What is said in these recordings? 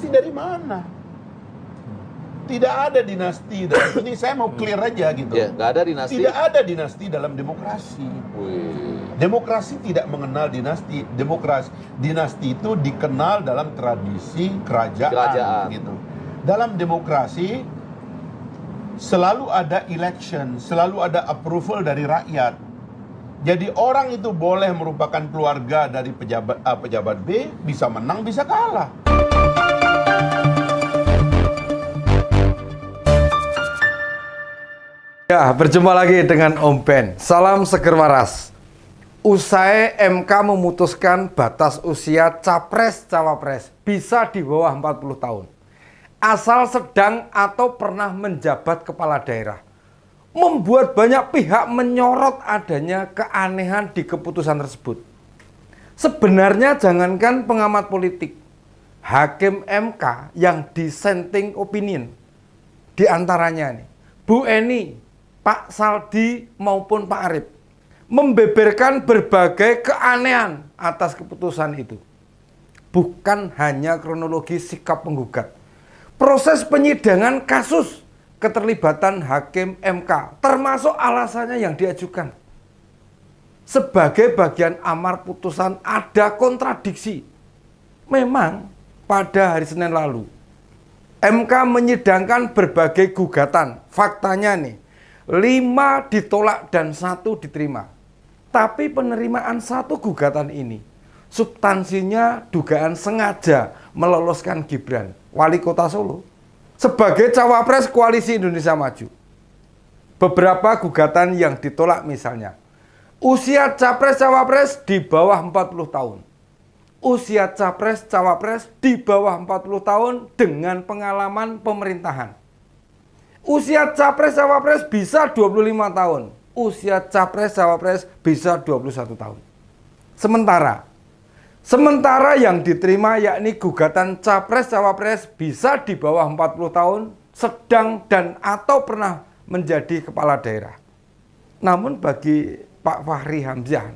dinasti dari mana? Tidak ada dinasti. Ini saya mau clear aja gitu. Ya, nggak ada dinasti. Tidak ada dinasti dalam demokrasi. Demokrasi tidak mengenal dinasti. Dinasti itu dikenal dalam tradisi kerajaan. Gitu. Dalam demokrasi selalu ada election, selalu ada approval dari rakyat. Jadi orang itu boleh merupakan keluarga dari pejabat A, pejabat B, bisa menang, bisa kalah. Ya, berjumpa lagi dengan Om Ben. Salam seger waras. Usai MK memutuskan batas usia capres-cawapres bisa di bawah 40 tahun. Asal sedang atau pernah menjabat kepala daerah. Membuat banyak pihak menyorot adanya keanehan di keputusan tersebut. Sebenarnya jangankan pengamat politik, hakim MK yang dissenting opinion, di antaranya nih, Bu Eni, Pak Saldi maupun Pak Arief, membeberkan berbagai keanehan atas keputusan itu. Bukan hanya kronologi sikap penggugat. Proses penyidangan kasus keterlibatan hakim MK, termasuk alasannya yang diajukan. Sebagai bagian amar putusan ada kontradiksi. Memang pada hari Senin lalu, MK menyidangkan berbagai gugatan. Faktanya nih, 5 ditolak dan 1 diterima. Tapi penerimaan 1 gugatan ini, substansinya dugaan sengaja meloloskan Gibran, wali kota Solo, sebagai cawapres Koalisi Indonesia Maju. Beberapa gugatan yang ditolak misalnya, usia capres-cawapres di bawah 40 tahun. Usia capres-cawapres di bawah 40 tahun dengan pengalaman pemerintahan. Usia capres-cawapres bisa 25 tahun. Usia capres-cawapres bisa 21 tahun. Sementara yang diterima yakni gugatan capres-cawapres bisa di bawah 40 tahun, sedang dan atau pernah menjadi kepala daerah. Namun bagi Pak Fahri Hamzah,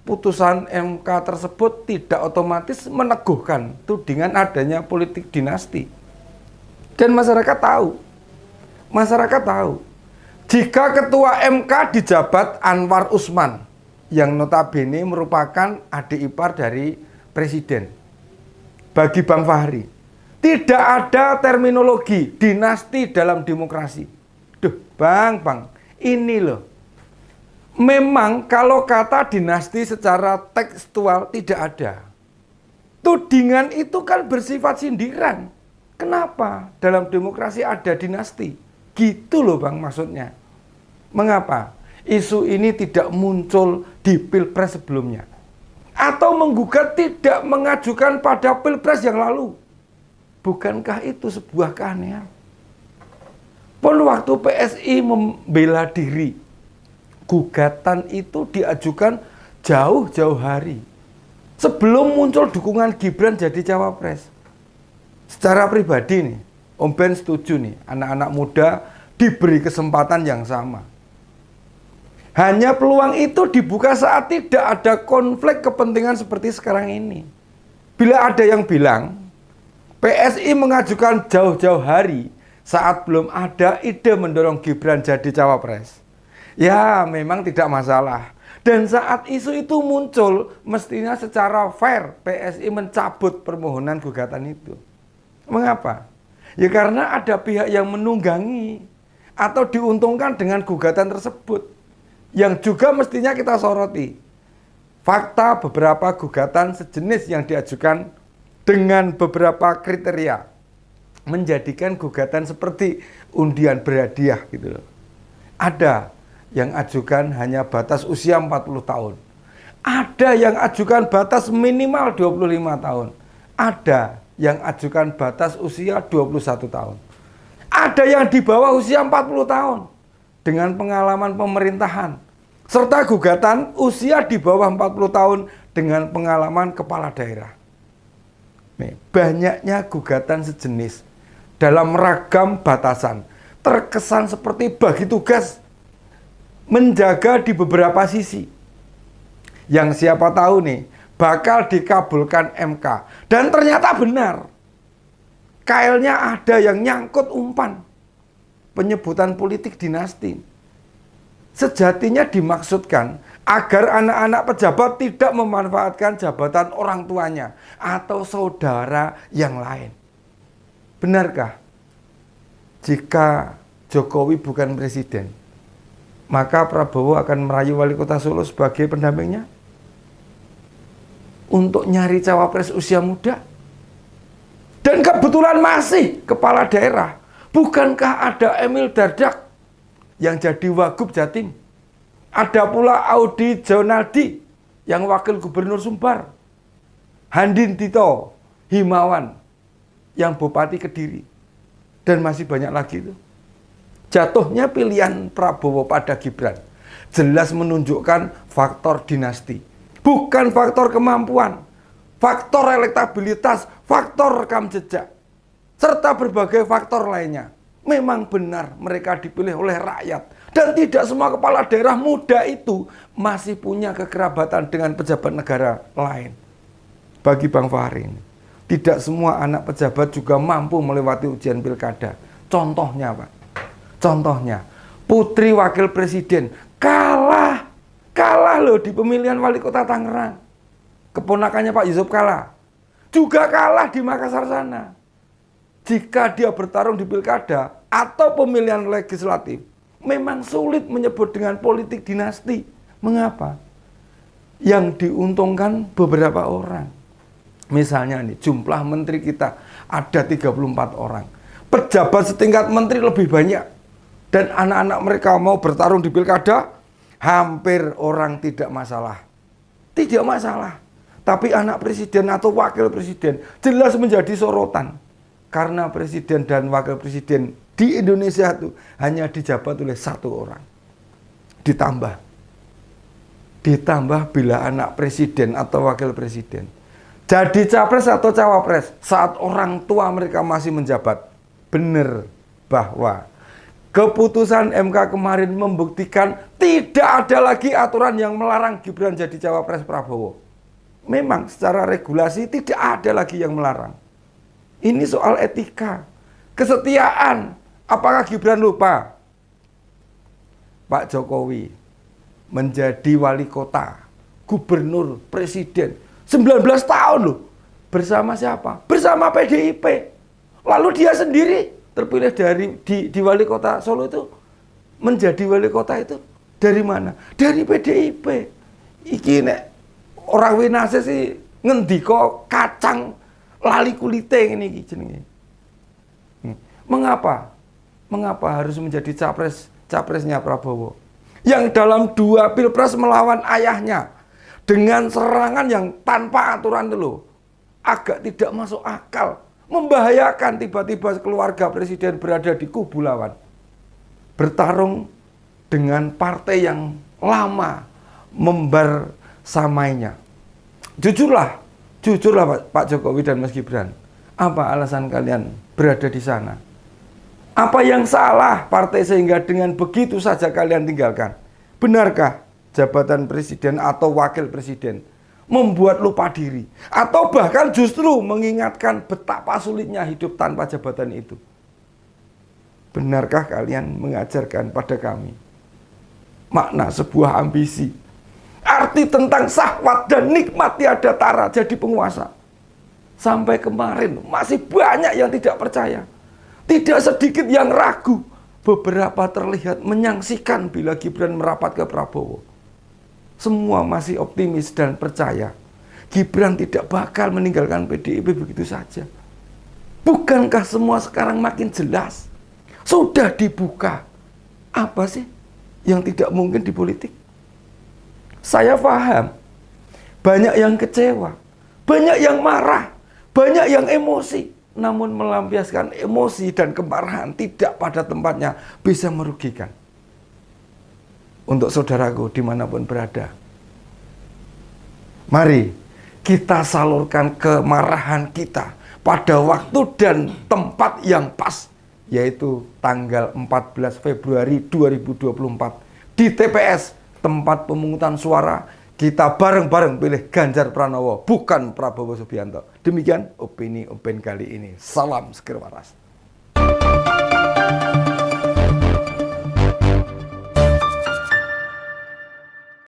putusan MK tersebut tidak otomatis meneguhkan tudingan adanya politik dinasti. Dan masyarakat tahu, jika ketua MK dijabat Anwar Usman, yang notabene merupakan adik ipar dari presiden. Bagi Bang Fahri, tidak ada terminologi dinasti dalam demokrasi. Duh, Bang, ini loh. Memang kalau kata dinasti secara tekstual tidak ada. Tudingan itu kan bersifat sindiran. Kenapa dalam demokrasi ada dinasti? Gitu loh Bang maksudnya. Mengapa isu ini tidak muncul di Pilpres sebelumnya? Atau menggugat tidak mengajukan pada Pilpres yang lalu? Bukankah itu sebuah keanehan? Pun waktu PSI membela diri, gugatan itu diajukan jauh-jauh hari sebelum muncul dukungan Gibran jadi cawapres. Secara pribadi nih, Om Ben setuju nih, anak-anak muda diberi kesempatan yang sama. Hanya peluang itu dibuka saat tidak ada konflik kepentingan seperti sekarang ini. Bila ada yang bilang, PSI mengajukan jauh-jauh hari saat belum ada ide mendorong Gibran jadi cawapres. Ya, memang tidak masalah. Dan saat isu itu muncul, mestinya secara fair PSI mencabut permohonan gugatan itu. Mengapa? Ya karena ada pihak yang menunggangi atau diuntungkan dengan gugatan tersebut. Yang juga mestinya kita soroti. Fakta beberapa gugatan sejenis yang diajukan dengan beberapa kriteria menjadikan gugatan seperti undian berhadiah gitu loh. Ada yang ajukan hanya batas usia 40 tahun. Ada yang ajukan batas minimal 25 tahun. Ada yang ajukan batas usia 21 tahun. Ada yang di bawah usia 40 tahun dengan pengalaman pemerintahan. Serta gugatan usia di bawah 40 tahun dengan pengalaman kepala daerah. Nih, banyaknya gugatan sejenis dalam ragam batasan terkesan seperti bagi tugas menjaga di beberapa sisi. Yang siapa tahu nih bakal dikabulkan MK. Dan ternyata benar. kailnya ada yang nyangkut umpan. Penyebutan politik dinasti. Sejatinya dimaksudkan agar anak-anak pejabat tidak memanfaatkan jabatan orang tuanya atau saudara yang lain. Benarkah? Jika Jokowi bukan presiden, maka Prabowo akan merayu wali kota Solo sebagai pendampingnya? Untuk nyari cawapres usia muda? Dan kebetulan masih kepala daerah. Bukankah ada Emil Dardak yang jadi Wagub Jatim? Ada pula Audi Jonaldi yang wakil gubernur Sumbar. Handin Tito Himawan yang Bupati Kediri. Dan masih banyak lagi itu. Jatuhnya pilihan Prabowo pada Gibran jelas menunjukkan faktor dinasti. Bukan faktor kemampuan, faktor elektabilitas, faktor rekam jejak, serta berbagai faktor lainnya. Memang benar mereka dipilih oleh rakyat. Dan tidak semua kepala daerah muda itu masih punya kekerabatan dengan pejabat negara lain. Bagi Bang Fahri ini, tidak semua anak pejabat juga mampu melewati ujian pilkada. Contohnya Pak, contohnya putri wakil presiden kalah loh di pemilihan wali kota Tangerang. Keponakannya Pak Yusuf Kala juga kalah di Makassar sana. Jika dia bertarung di pilkada atau pemilihan legislatif, memang sulit menyebut dengan politik dinasti. Mengapa? Yang diuntungkan beberapa orang. Misalnya nih, jumlah menteri kita ada 34 orang. Pejabat setingkat menteri lebih banyak. Dan anak-anak mereka mau bertarung di pilkada, hampir orang tidak masalah. Tidak masalah. Tapi anak presiden atau wakil presiden jelas menjadi sorotan. Karena presiden dan wakil presiden di Indonesia itu hanya dijabat oleh satu orang. Ditambah bila anak presiden atau wakil presiden jadi capres atau cawapres saat orang tua mereka masih menjabat. Benar bahwa keputusan MK kemarin membuktikan tidak ada lagi aturan yang melarang Gibran jadi cawapres Prabowo. Memang secara regulasi tidak ada lagi yang melarang. Ini soal etika, kesetiaan. Apakah Gibran lupa? Pak Jokowi menjadi wali kota, gubernur, presiden 19 tahun loh. Bersama siapa? Bersama PDIP. Lalu dia sendiri terpilih di wali kota Solo itu, menjadi wali kota itu dari mana? Dari PDIP. Iki nek orang winase sih ngendika kacang lali kulite ini jenenge. Mengapa? Mengapa harus menjadi capresnya Prabowo? Yang dalam 2 pilpres melawan ayahnya dengan serangan yang tanpa aturan itu agak tidak masuk akal, membahayakan. Tiba-tiba keluarga presiden berada di kubu lawan, bertarung dengan partai yang lama membersamainya. Jujurlah Pak Jokowi dan Mas Gibran, apa alasan kalian berada di sana? Apa yang salah partai sehingga dengan begitu saja kalian tinggalkan? Benarkah jabatan presiden atau wakil presiden membuat lupa diri? Atau bahkan justru mengingatkan betapa sulitnya hidup tanpa jabatan itu? Benarkah kalian mengajarkan pada kami makna sebuah ambisi? Arti tentang syahwat dan nikmat tiada tara jadi penguasa. Sampai kemarin masih banyak yang tidak percaya. Tidak sedikit yang ragu. Beberapa terlihat menyaksikan bila Gibran merapat ke Prabowo. Semua masih optimis dan percaya Gibran tidak bakal meninggalkan PDIP begitu saja. Bukankah semua sekarang makin jelas? Sudah dibuka. Apa sih yang tidak mungkin di politik? Saya paham. Banyak yang kecewa. Banyak yang marah. Banyak yang emosi. Namun melampiaskan emosi dan kemarahan tidak pada tempatnya bisa merugikan. Untuk saudaraku dimanapun berada, mari kita salurkan kemarahan kita pada waktu dan tempat yang pas, yaitu tanggal 14 Februari 2024 di TPS, tempat pemungutan suara Kita bareng-bareng pilih Ganjar Pranowo, bukan Prabowo Subianto. Demikian opini kali ini. Salam Sekir Waras.